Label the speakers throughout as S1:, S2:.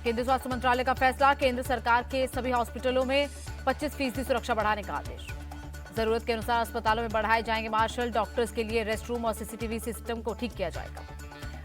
S1: केंद्रीय स्वास्थ्य मंत्रालय का फैसला, केंद्र सरकार के सभी हॉस्पिटलों में 25% सुरक्षा बढ़ाने का आदेश। जरूरत के अनुसार अस्पतालों में बढ़ाए जाएंगे मार्शल, डॉक्टर्स के लिए रेस्ट रूम और सीसीटीवी सिस्टम को ठीक किया जाएगा।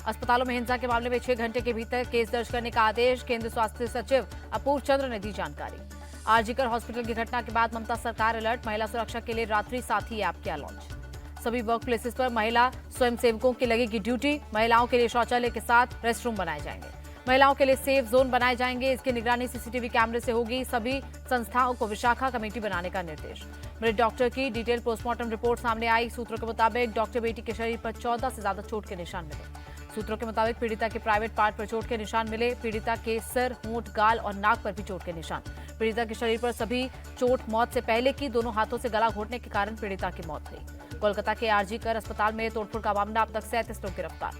S1: अस्पतालों में हिंसा के मामले में 6 घंटे के भीतर केस दर्ज करने का आदेश, केंद्रीय स्वास्थ्य सचिव अपूर्व चंद्र ने दी जानकारी। आरजीकर हॉस्पिटल की घटना के बाद ममता सरकार अलर्ट, महिला सुरक्षा के लिए रात्रि साथी ऐप किया लॉन्च। सभी वर्क प्लेसेस पर महिला स्वयंसेवकों की लगेगी ड्यूटी, महिलाओं के लिए शौचालय के साथ रेस्ट रूम बनाए जाएंगे, महिलाओं के लिए सेफ जोन बनाए जाएंगे, इसकी निगरानी सीसीटीवी कैमरे से होगी। सभी संस्थाओं को विशाखा कमेटी बनाने का निर्देश। मृत डॉक्टर की डिटेल पोस्टमार्टम रिपोर्ट सामने आई। सूत्रों के मुताबिक डॉक्टर बेटी के शरीर पर 14 से ज्यादा चोट के निशान मिले। सूत्रों के मुताबिक पीड़िता के प्राइवेट पार्ट पर चोट के निशान मिले। पीड़िता के सर, होंठ, गाल और नाक पर भी चोट के निशान। पीड़िता के शरीर पर सभी चोट मौत से पहले की, दोनों हाथों से गला घोटने के कारण पीड़िता की मौत हुई। कोलकाता के आरजीकर अस्पताल में तोड़फोड़ का मामला, अब तक 37 लोग गिरफ्तार।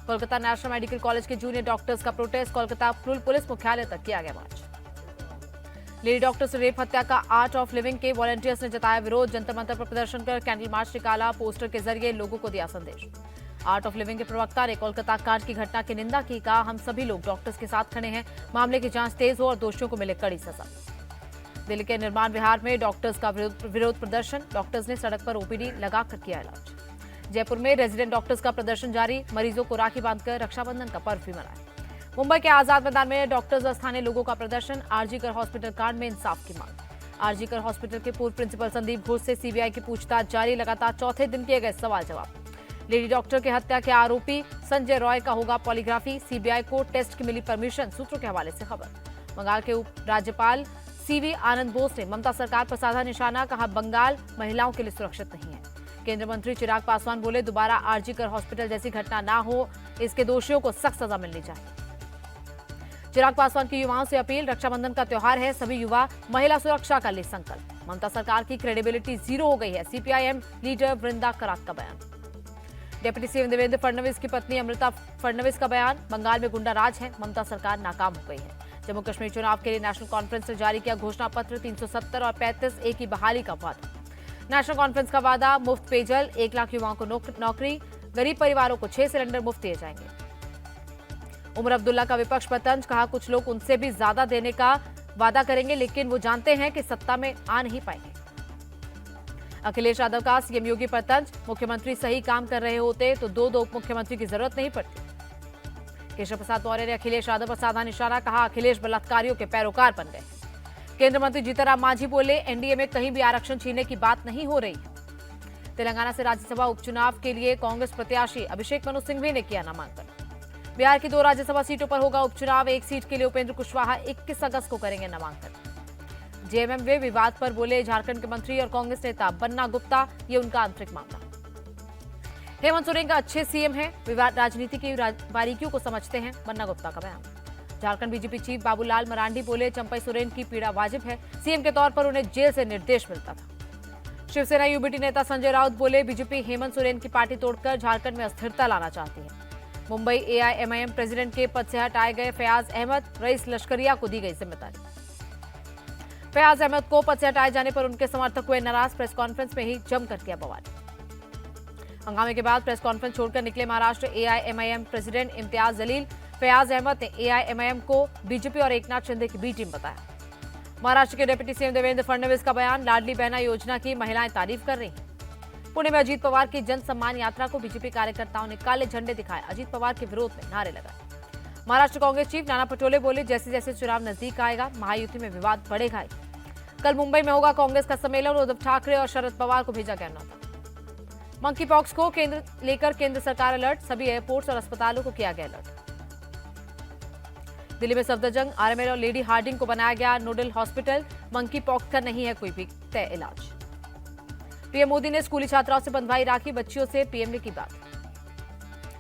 S1: कोलकाता नेशनल मेडिकल कॉलेज के जूनियर डॉक्टर्स का प्रोटेस्ट, कोलकाता पुलिस मुख्यालय तक किया गया मार्च। लेडी डॉक्टर से रेप हत्या का आर्ट ऑफ लिविंग के वॉलंटियर्स ने जताया विरोध, जंतर मंतर पर प्रदर्शन कर कैंडल मार्च निकाला, पोस्टर के जरिए लोगों को दिया संदेश। आर्ट ऑफ लिविंग के प्रवक्ता ने कोलकाता कांड की घटना की निंदा की, कहा हम सभी लोग डॉक्टर्स के साथ खड़े हैं, मामले की जांच तेज हो और दोषियों को मिले कड़ी सजा। दिल्ली के निर्माण विहार में डॉक्टर्स का विरोध प्रदर्शन, डॉक्टर्स ने सड़क पर ओपीडी लगाकर किया इलाज। जयपुर में रेजिडेंट डॉक्टर्स का प्रदर्शन जारी, मरीजों को राखी बांधकर रक्षाबंधन का पर्व भी मनाया। मुंबई के आजाद मैदान में डॉक्टर्स और स्थानीय लोगों का प्रदर्शन, आरजीकर हॉस्पिटल कांड में इंसाफ की मांग। आरजीकर हॉस्पिटल के पूर्व प्रिंसिपल संदीप घोष से सीबीआई की पूछताछ जारी, लगातार चौथे दिन किए गए सवाल जवाब। लेडी डॉक्टर की हत्या के आरोपी संजय रॉय का होगा पॉलीग्राफी, सीबीआई को टेस्ट की मिली परमिशन, सूत्रों के हवाले से खबर। बंगाल के उप राज्यपाल सीवी आनंद बोस ने ममता सरकार पर साधा निशाना, कहा बंगाल महिलाओं के लिए सुरक्षित नहीं है। केंद्रीय मंत्री चिराग पासवान बोले दोबारा आरजीकर हॉस्पिटल जैसी घटना ना हो, इसके दोषियों को सख्त सजा मिलनी चाहिए। चिराग पासवान की युवाओं से अपील, रक्षाबंधन का त्योहार है, सभी युवा महिला सुरक्षा का ले संकल्प। ममता सरकार की क्रेडिबिलिटी जीरो हो गई है, सीपीआईएम लीडर वृंदा करात का बयान। डिप्टी सीएम देवेंद्र फडणवीस की पत्नी अमृता फडणवीस का बयान, बंगाल में गुंडा राज है, ममता सरकार नाकाम हो गई है। जम्मू कश्मीर चुनाव के लिए नेशनल कॉन्फ्रेंस ने जारी किया घोषणा पत्र, 370 और 35A की बहाली का वादा। नेशनल कॉन्फ्रेंस का वादा, मुफ्त पेयजल, 1 लाख युवाओं को नौकरी, गरीब परिवारों को 6 सिलेंडर मुफ्त दिए जाएंगे। उमर अब्दुल्ला का विपक्ष पर तंज, कहा कुछ लोग उनसे भी ज्यादा देने का वादा करेंगे, लेकिन वो जानते हैं कि सत्ता में आ नहीं पाएंगे। अखिलेश यादव का सीएम योगी पर तंज, मुख्यमंत्री सही काम कर रहे होते तो दो उप मुख्यमंत्री की जरूरत नहीं पड़ती। केशव प्रसाद मौर्य ने अखिलेश यादव पर साधा निशाना, कहा अखिलेश बलात्कारियों के पैरोकार बन गए। केंद्रीय मंत्री जीतनराम मांझी बोले एनडीए में कहीं भी आरक्षण छीनने की बात नहीं हो रही। तेलंगाना से राज्यसभा उपचुनाव के लिए कांग्रेस प्रत्याशी अभिषेक मनु सिंघवी ने किया नामांकन। बिहार की 2 राज्यसभा सीटों पर होगा उपचुनाव, 1 सीट के लिए उपेंद्र कुशवाहा 21 अगस्त को करेंगे नामांकन। जेएमएम विवाद पर बोले झारखंड के मंत्री और कांग्रेस नेता बन्ना गुप्ता, ये उनका आंतरिक मामला। हेमंत सोरेन का अच्छे सीएम है, विवाद राजनीति की बारीकियों को समझते हैं, बन्ना गुप्ता का बयान। झारखंड बीजेपी चीफ बाबूलाल मरांडी बोले चंपई सोरेन की पीड़ा वाजिब है, सीएम के तौर पर उन्हें जेल से निर्देश मिलता था। शिवसेना यूबीटी नेता संजय राउत बोले बीजेपी हेमंत सोरेन की पार्टी तोड़कर झारखंड में अस्थिरता लाना चाहती है। मुंबई एआईएमआईएम प्रेसिडेंट के पद से हटाए गए फयाज अहमद, रईस लश्करिया को दी गई जिम्मेदारी। फयाज अहमद को पद से हटाए जाने पर उनके समर्थक हुए नाराज, प्रेस कॉन्फ्रेंस में ही जमकर किया बवाल। हंगामे के बाद प्रेस कॉन्फ्रेंस छोड़कर निकले महाराष्ट्र एआईएमआईएम प्रेसिडेंट इम्तियाज जलील। फयाज अहमद ने एआईएमआईएम को बीजेपी और एकनाथ शिंदे की बी टीम बताया। महाराष्ट्र के डिप्टी सीएम देवेंद्र फडणवीस का बयान, लाडली बहना योजना की महिलाएं तारीफ कर रही हैं। पुणे में अजीत पवार की जन सम्मान यात्रा को बीजेपी कार्यकर्ताओं ने काले झंडे दिखाए, अजीत पवार के विरोध में नारे लगाए। महाराष्ट्र कांग्रेस चीफ नाना पटोले बोले जैसे जैसे चुनाव नजदीक आएगा महायुति में विवाद बढ़ेगा। कल मुंबई में होगा कांग्रेस का सम्मेलन, उद्धव ठाकरे और शरद पवार को भेजा गया न्योता। मंकी पॉक्स को लेकर केंद्र सरकार अलर्ट, सभी एयरपोर्ट्स और अस्पतालों को किया गया अलर्ट। दिल्ली में सफदरजंग आरएमएल और लेडी हार्डिंग को बनाया गया नोडल हॉस्पिटल, मंकी पॉक्स का नहीं है कोई भी तय इलाज। पीएम मोदी ने स्कूली छात्राओं से बंधवाई राखी, बच्चियों से पीएम ने की बात।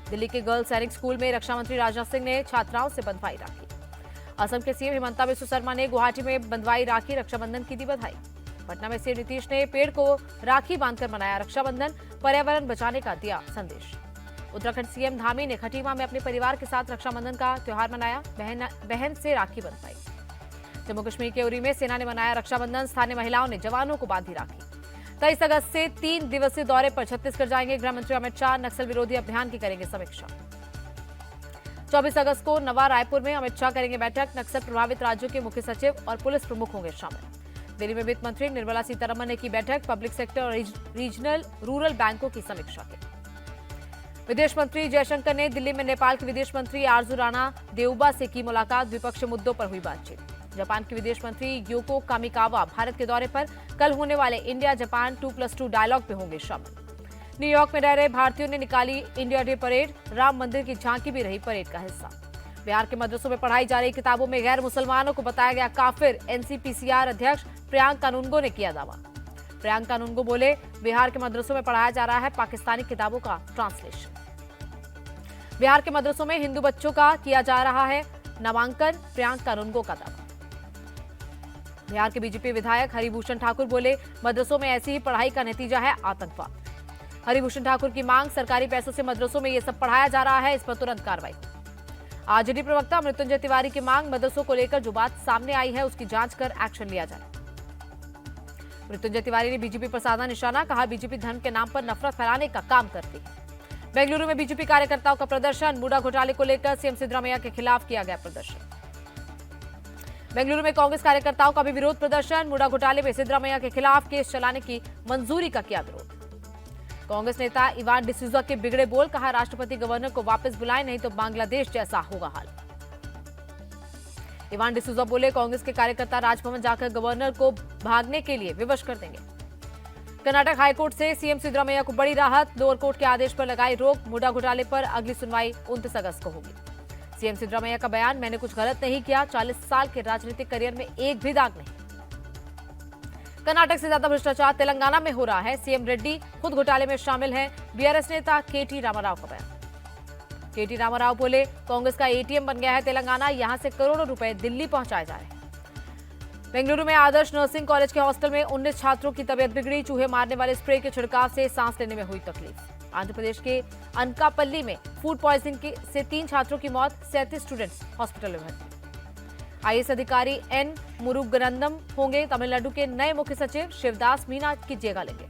S1: दिल्ली के गर्ल्स सैनिक स्कूल में रक्षा मंत्री राजनाथ सिंह ने छात्राओं से बंधवाई राखी। असम के सीएम हिमंता बिस्व शर्मा ने गुवाहाटी में बंधवाई राखी, रक्षाबंधन की दी बधाई। पटना में सीएम नीतीश ने पेड़ को राखी बांधकर मनाया रक्षाबंधन, पर्यावरण बचाने का दिया संदेश। उत्तराखंड सीएम धामी ने खटीमा में अपने परिवार के साथ रक्षाबंधन का त्योहार मनाया, बहन से राखी बंधवाई। जम्मू कश्मीर के उरी में सेना ने मनाया रक्षाबंधन, स्थानीय महिलाओं ने जवानों को बांधी राखी। 23 अगस्त से 3 दिवसीय दौरे पर छत्तीसगढ़ जाएंगे गृह मंत्री अमित शाह, नक्सल विरोधी अभियान की करेंगे समीक्षा। 24 अगस्त को नवा रायपुर में अमित शाह करेंगे बैठक। नक्सल प्रभावित राज्यों के मुख्य सचिव और पुलिस प्रमुख होंगे शामिल। दिल्ली में वित्त मंत्री निर्मला सीतारमण ने की बैठक। पब्लिक सेक्टर और रीजनल रूरल बैंकों की समीक्षा की। विदेश मंत्री जयशंकर ने दिल्ली में नेपाल के विदेश मंत्री आरजू राणा देउबा से की मुलाकात। द्विपक्षीय मुद्दों पर हुई बातचीत। जापान के विदेश मंत्री योको कामिकावा भारत के दौरे पर कल होने वाले इंडिया जापान 2+2 डायलॉग में होंगे शामिल। न्यूयॉर्क में रह रहे भारतीयों ने निकाली इंडिया डे परेड। राम मंदिर की झांकी भी रही परेड का हिस्सा। बिहार के मदरसों में पढ़ाई जा रही किताबों में गैर मुसलमानों को बताया गया काफिर। एनसीपीसीआर अध्यक्ष प्रियांक कानूनगो ने किया दावा। प्रियांक कानूनगो बोले, बिहार के मदरसों में पढ़ाया जा रहा है पाकिस्तानी किताबों का ट्रांसलेशन। बिहार के मदरसों में हिंदू बच्चों का किया जा रहा है नामांकन। प्रियांक कानूनगो का दावा। बिहार के बीजेपी विधायक हरिभूषण ठाकुर बोले, मदरसों में ऐसी ही पढ़ाई का नतीजा है आतंकवाद। हरिभूषण ठाकुर की मांग, सरकारी पैसों से मदरसों में ये सब पढ़ाया जा रहा है, इस पर तुरंत कार्रवाई। आरजेडी प्रवक्ता मृत्युंजय तिवारी की मांग, मदरसों को लेकर जो बात सामने आई है उसकी जांच कर एक्शन लिया जाए। मृत्युंजय तिवारी ने बीजेपी पर साधा निशाना, कहा बीजेपी धर्म के नाम पर नफरत फैलाने का काम करती है। बेंगलुरु में बीजेपी कार्यकर्ताओं का प्रदर्शन। मूडा घोटाले को लेकर सीएम सिद्धरामैया के खिलाफ किया गया प्रदर्शन। बेंगलुरु में कांग्रेस कार्यकर्ताओं का भी विरोध प्रदर्शन। मूडा घोटाले में सिद्धरामैया के खिलाफ केस चलाने की मंजूरी का किया विरोध। कांग्रेस नेता इवान डिसूजा के बिगड़े बोल, कहा राष्ट्रपति गवर्नर को वापस बुलाए, नहीं तो बांग्लादेश जैसा होगा हाल। इवान डिसूजा बोले, कांग्रेस के कार्यकर्ता राजभवन जाकर गवर्नर को भागने के लिए विवश कर देंगे। कर्नाटक हाईकोर्ट से सीएम सिद्धरामैया को बड़ी राहत। लोअर कोर्ट के आदेश पर लगाई रोक। मूडा घोटाले पर अगली सुनवाई 29 अगस्त को होगी। सीएम सिद्धरामैया का बयान, मैंने कुछ गलत नहीं किया। 40 साल के राजनीतिक करियर में एक भी दाग नहीं। कर्नाटक से ज्यादा भ्रष्टाचार तेलंगाना में हो रहा है। सीएम रेड्डी खुद घोटाले में शामिल हैं। बीआरएस नेता केटी रामाराव का बयान। केटी रामाराव बोले, कांग्रेस का एटीएम बन गया है तेलंगाना, यहां से करोड़ों रुपए दिल्ली पहुंचाए जा रहे हैं। बेंगलुरु में आदर्श नर्सिंग कॉलेज के हॉस्टल में 19 छात्रों की तबियत बिगड़ी। चूहे मारने वाले स्प्रे के छिड़काव से सांस लेने में हुई तकलीफ। आंध्र प्रदेश के अनकापल्ली में फूड पॉइजनिंग से 3 छात्रों की मौत। 37 स्टूडेंट्स हॉस्पिटल में भर्ती। आईएएस अधिकारी एन मुरुगनंदम होंगे तमिलनाडु के नए मुख्य सचिव। शिवदास मीना की जगह लेंगे।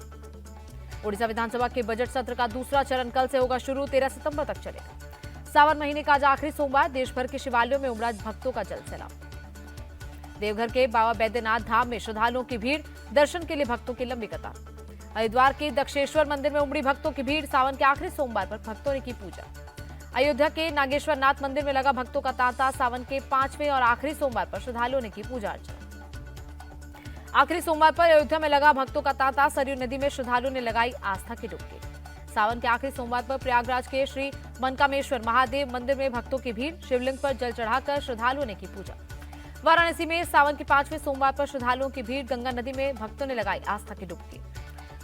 S1: ओडिशा विधानसभा के बजट सत्र का दूसरा चरण कल से होगा शुरू। 13 सितंबर तक चलेगा। सावन महीने का आज आखिरी सोमवार। देश भर के शिवालयों में उमड़ा भक्तों का जल सैलाब। देवघर के बाबा बैद्यनाथ धाम में श्रद्धालुओं की भीड़। दर्शन के लिए भक्तों की लंबी कतार। हरिद्वार के दक्षेश्वर मंदिर में उमड़ी भक्तों की भीड़। सावन के आखिरी सोमवार पर भक्तों ने की पूजा। अयोध्या के नागेश्वर नाथ मंदिर में लगा भक्तों का तांता। सावन के 5वें और आखिरी सोमवार पर श्रद्धालुओं ने की पूजा अर्चना। आखिरी सोमवार पर अयोध्या में लगा भक्तों का तांता। सरयू नदी में श्रद्धालुओं ने लगाई आस्था की डुबकी। सावन के आखिरी सोमवार पर प्रयागराज के श्री मनकामेश्वर महादेव मंदिर में भक्तों की भीड़। शिवलिंग पर जल चढ़ाकर श्रद्धालुओं ने की पूजा। वाराणसी में सावन के 5वें सोमवार पर श्रद्धालुओं की भीड़। गंगा नदी में भक्तों ने लगाई आस्था की डुबकी।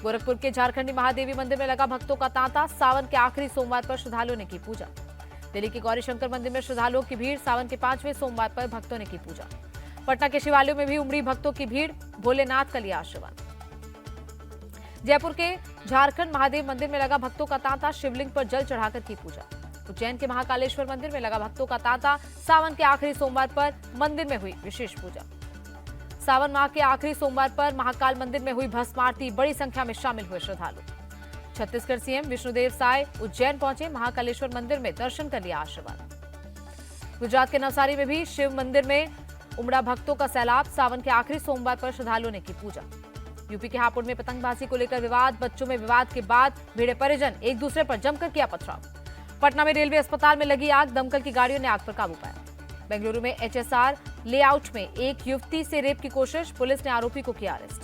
S1: गोरखपुर के झारखंडी महादेवी मंदिर में लगा भक्तों का तांता। सावन के आखिरी सोमवार पर श्रद्धालुओं ने की पूजा। दिल्ली के गौरीशंकर मंदिर में श्रद्धालुओं की भीड़। सावन के 5वें सोमवार पर भक्तों ने की पूजा। पटना के शिवालयों में भी उमड़ी भक्तों की भीड़। भोलेनाथ का लिया आशीर्वाद। जयपुर के झारखंड महादेव मंदिर में लगा भक्तों का तांता। शिवलिंग पर जल चढ़ाकर की पूजा। उज्जैन के महाकालेश्वर मंदिर में लगा भक्तों का तांता। सावन के आखिरी सोमवार पर मंदिर में हुई विशेष पूजा। सावन माह के आखिरी सोमवार पर महाकाल मंदिर में हुई भस्म आरती। बड़ी संख्या में शामिल हुए श्रद्धालु। छत्तीसगढ़ सीएम विष्णुदेव साय उज्जैन पहुंचे। महाकालेश्वर मंदिर में दर्शन कर लिया आशीर्वाद। गुजरात के नवसारी में भी शिव मंदिर में उमड़ा भक्तों का सैलाब। सावन के आखिरी सोमवार पर श्रद्धालुओं ने की पूजा। यूपी के हापुड़ में पतंगबाजी को लेकर विवाद। बच्चों में विवाद के बाद भिड़े परिजन एक दूसरे पर जमकर किया पथराव। पटना में रेलवे अस्पताल में लगी आग। दमकल की गाड़ियों ने आग पर काबू पाया। बेंगलुरु में एचएसआर लेआउट में एक युवती से रेप की कोशिश। पुलिस ने आरोपी को किया अरेस्ट।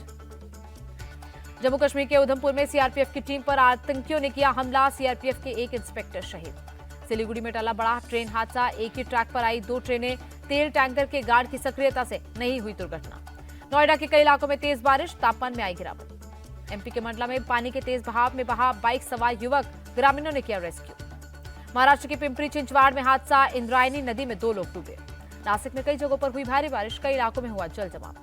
S1: जम्मू कश्मीर के उधमपुर में सीआरपीएफ की टीम पर आतंकियों ने किया हमला। सीआरपीएफ के एक इंस्पेक्टर शहीद। सिलीगुड़ी में टला बड़ा ट्रेन हादसा। एक ही ट्रैक पर आई 2 ट्रेनें। तेल टैंकर के गार्ड की सक्रियता से नहीं हुई दुर्घटना। नोएडा के कई इलाकों में तेज बारिश। तापमान में आई गिरावट। एमपी के मंडला में पानी के तेज बहाव में बहा बाइक सवार युवक। ग्रामीणों ने किया रेस्क्यू। महाराष्ट्र के पिंपरी चिंचवाड़ में हादसा। इंद्रायणी नदी में 2 लोग डूबे। नासिक में कई जगहों पर हुई भारी बारिश। कई इलाकों में हुआ जल जमाव।